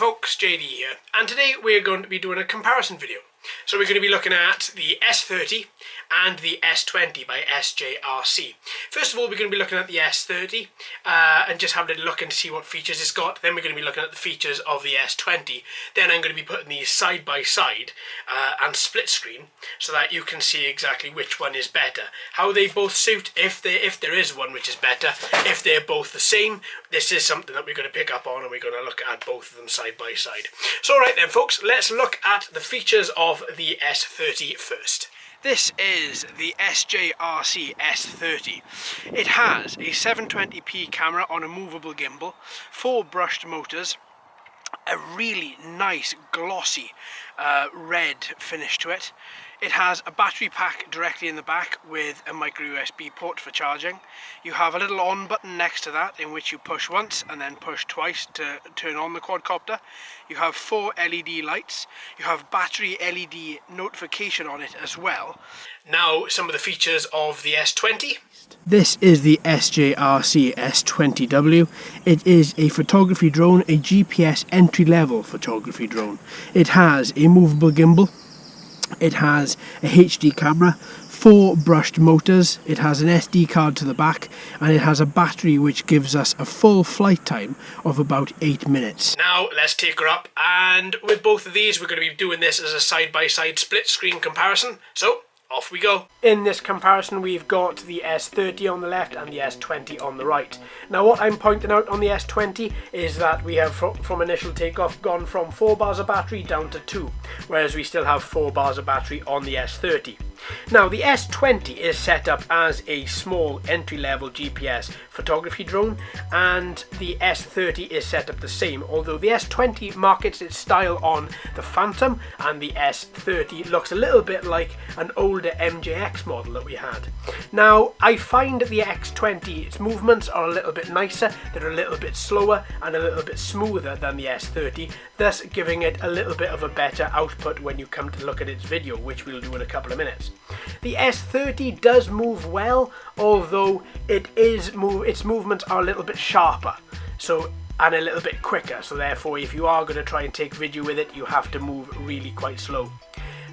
folks, JD here, and today we're going to be doing a comparison video. So we're going to be looking at the S30 and the S20 by SJRC. First of all, we're going to be looking at the S30 and just having a look and see what features it's got. Then we're going to be looking at the features of the S20. Then I'm going to be putting these side by side and split screen so that you can see exactly which one is better. How they both suit, if there is one which is better, if they're both the same. This is something that we're going to pick up on, and we're going to look at both of them side by side. So alright then folks, let's look at the features of the S30 first. This is the SJRC S30. It has a 720p camera on a movable gimbal, 4 brushed motors, a really nice glossy red finish to it. It has a battery pack directly in the back with a micro USB port for charging. You have a little on button next to that in which you push once and then push twice to turn on the quadcopter. You have 4 LED lights. You have battery LED notification on it as well. Now some of the features of the S20. This is the SJRC S30W. It is a photography drone, a GPS entry-level photography drone. It has a movable gimbal. It has a HD camera, 4 brushed motors, it has an SD card to the back, and it has a battery which gives us a full flight time of about 8 minutes. Now let's take her up, and with both of these we're going to be doing this as a side-by-side split screen comparison, so off we go. In this comparison we've got the S30 on the left and the S20 on the right. Now what I'm pointing out on the S20 is that we have from initial takeoff gone from 4 bars of battery down to 2, whereas we still have 4 bars of battery on the S30. Now the S20 is set up as a small entry-level GPS photography drone, and the S30 is set up the same, although the S20 markets its style on the Phantom and the S30 looks a little bit like an older MJX model that we had. Now I find the X20's movements are a little bit nicer, they're a little bit slower and a little bit smoother than the S30, thus giving it a little bit of a better output when you come to look at its video, which we'll do in a couple of minutes. The S30 does move well, although its movements are a little bit sharper and a little bit quicker, so therefore if you are going to try and take video with it you have to move really quite slow.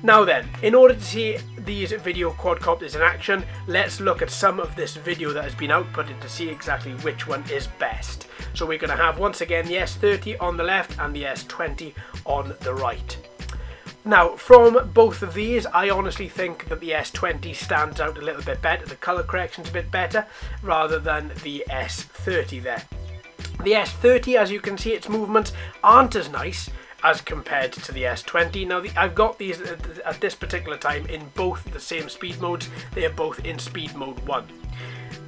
Now then, in order to see these video quadcopters in action, let's look at some of this video that has been outputted to see exactly which one is best. So we're going to have once again the S30 on the left and the S20 on the right. Now, from both of these, I honestly think that the S20 stands out a little bit better. The colour correction's a bit better, rather than the S30 there. The S30, as you can see, its movements aren't as nice as compared to the S20. Now, I've got these at this particular time in both the same speed modes. They are both in speed mode 1.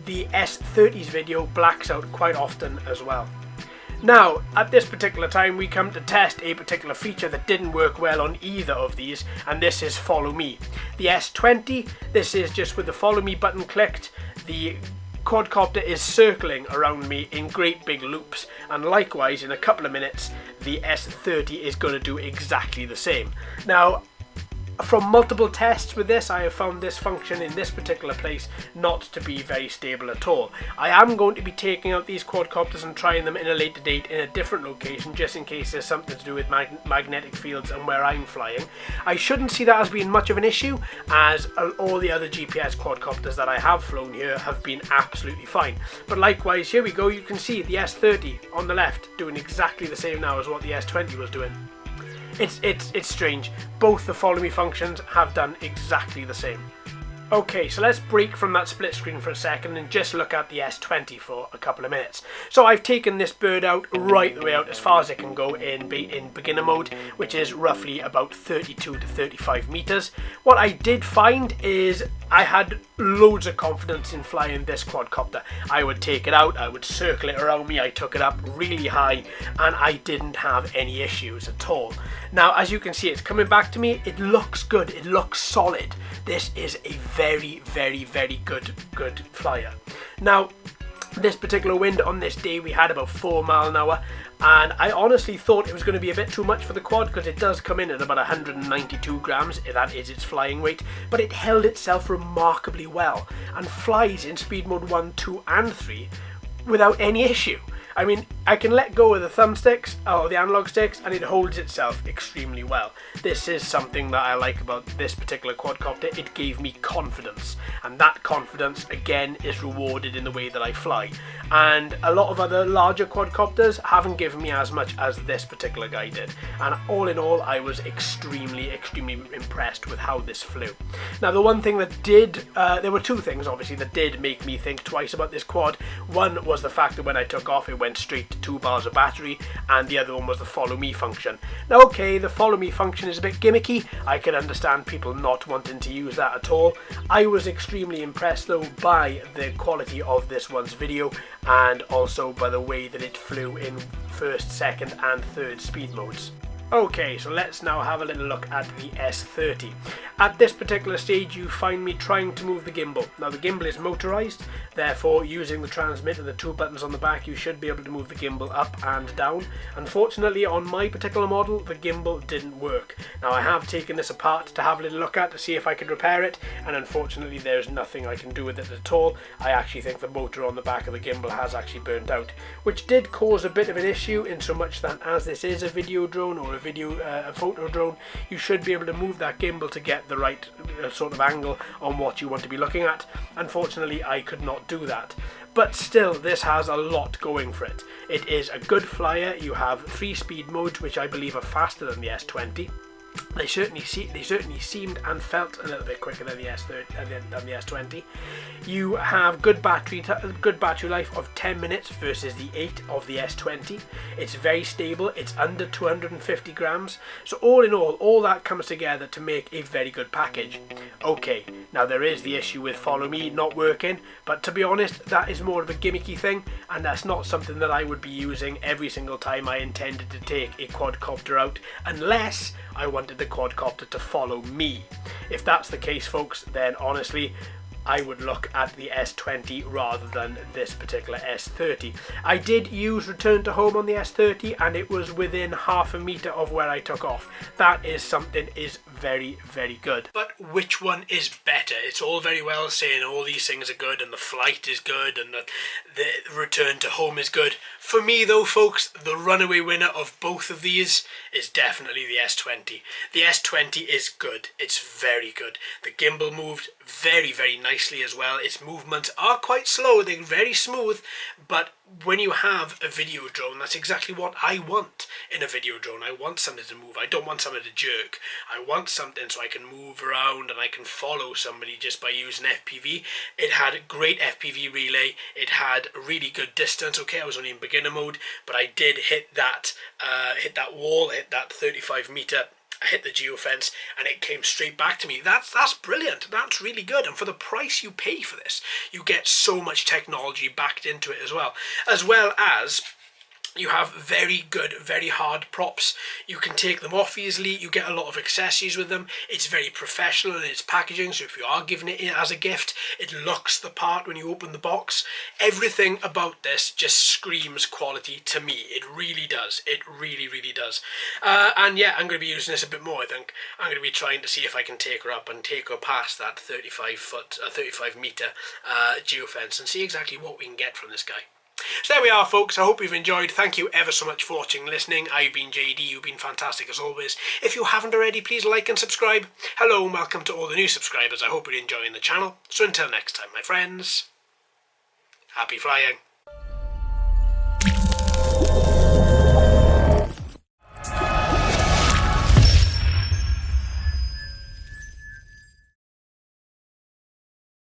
The S30's video blacks out quite often as well. Now, at this particular time, we come to test a particular feature that didn't work well on either of these, and this is Follow Me. The S20, this is just with the Follow Me button clicked, the quadcopter is circling around me in great big loops, and likewise in a couple of minutes, the S30 is going to do exactly the same. Now, from multiple tests with this, I have found this function in this particular place not to be very stable at all. I am going to be taking out these quadcopters and trying them in a later date in a different location, just in case there's something to do with magnetic fields and where I'm flying. I shouldn't see that as being much of an issue, as all the other GPS quadcopters that I have flown here have been absolutely fine. But likewise, here we go, you can see the S30 on the left doing exactly the same now as what the S20 was doing. It's strange. Both the follow me functions have done exactly the same. Okay, so let's break from that split screen for a second and just look at the S20 for a couple of minutes. So I've taken this bird out right the way out as far as it can go in beginner mode, which is roughly about 32 to 35 meters. What I did find is I had loads of confidence in flying this quadcopter. I would take it out, I would circle it around me, I took it up really high, and I didn't have any issues at all. Now, as you can see, it's coming back to me, it looks good, it looks solid. This is a very, very, very good flyer. Now, this particular wind on this day, we had about 4 miles an hour, and I honestly thought it was going to be a bit too much for the quad, because it does come in at about 192 grams, that is its flying weight, but it held itself remarkably well and flies in speed mode 1, 2 and 3 without any issue. I mean, I can let go of the thumbsticks or the analog sticks and it holds itself extremely well. This is something that I like about this particular quadcopter. It gave me confidence, and that confidence again is rewarded in the way that I fly. And a lot of other larger quadcopters haven't given me as much as this particular guy did. And all in all, I was extremely impressed with how this flew. Now the one thing that did, there were two things obviously that did make me think twice about this quad. One was the fact that when I took off it went straight to 2 bars of battery, and the other one was the follow me function. Now okay, the follow me function is a bit gimmicky. I can understand people not wanting to use that at all. I was extremely impressed though by the quality of this one's video, and also by the way that it flew in first, second and third speed modes. Okay, so let's now have a little look at the S30. At this particular stage you find me trying to move the gimbal. Now the gimbal is motorized, therefore using the transmit and the 2 buttons on the back you should be able to move the gimbal up and down. Unfortunately on my particular model the gimbal didn't work. Now I have taken this apart to have a little look at to see if I could repair it, and unfortunately there's nothing I can do with it at all. I actually think the motor on the back of the gimbal has actually burnt out, which did cause a bit of an issue in so much that as this is a video drone or a photo drone, you should be able to move that gimbal to get the right sort of angle on what you want to be looking at. Unfortunately I could not do that, but still this has a lot going for it. It is a good flyer. You have 3 speed modes which I believe are faster than the S20. They certainly seemed and felt a little bit quicker than the S20. You have good battery life of 10 minutes versus the 8 of the S20. It's very stable. It's under 250 grams. So all in all that comes together to make a very good package. Okay, now there is the issue with follow me not working, but to be honest, that is more of a gimmicky thing, and that's not something that I would be using every single time I intended to take a quadcopter out, unless I wanted the quadcopter to follow me. If that's the case, folks, then honestly I would look at the S20 rather than this particular S30. I did use return to home on the S30 and it was within half a meter of where I took off. That is something is very, very good. But which one is better? It's all very well saying all these things are good and the flight is good and the return to home is good. For me though, folks, the runaway winner of both of these is definitely the S20. The S20 is good. It's very good. The gimbal moved very, very nicely as well. Its movements are quite slow. They're very smooth, but when you have a video drone, that's exactly what I want in a video drone. I want something to move. I don't want something to jerk. I want something so I can move around and I can follow somebody just by using FPV. It had a great FPV relay. It had a really good distance. Okay, I was only in beginner mode, but I did hit that wall, hit that 35 meter. I hit the geofence and it came straight back to me. That's brilliant. That's really good. And for the price you pay for this, you get so much technology backed into it as well as you have very good, very hard props. You can take them off easily. You get a lot of accessories with them. It's very professional in its packaging, so if you are giving it as a gift, it looks the part when you open the box. Everything about this just screams quality to me. It really does. It really, really does. And yeah, I'm going to be using this a bit more, I think. I'm going to be trying to see if I can take her up and take her past that 35 meter geofence and see exactly what we can get from this guy. So there we are, folks. I hope you've enjoyed. Thank you ever so much for watching and listening. I've been JD. You've been fantastic as always. If you haven't already, please like and subscribe. Hello and welcome to all the new subscribers. I hope you're enjoying the channel. So until next time, my friends, happy flying.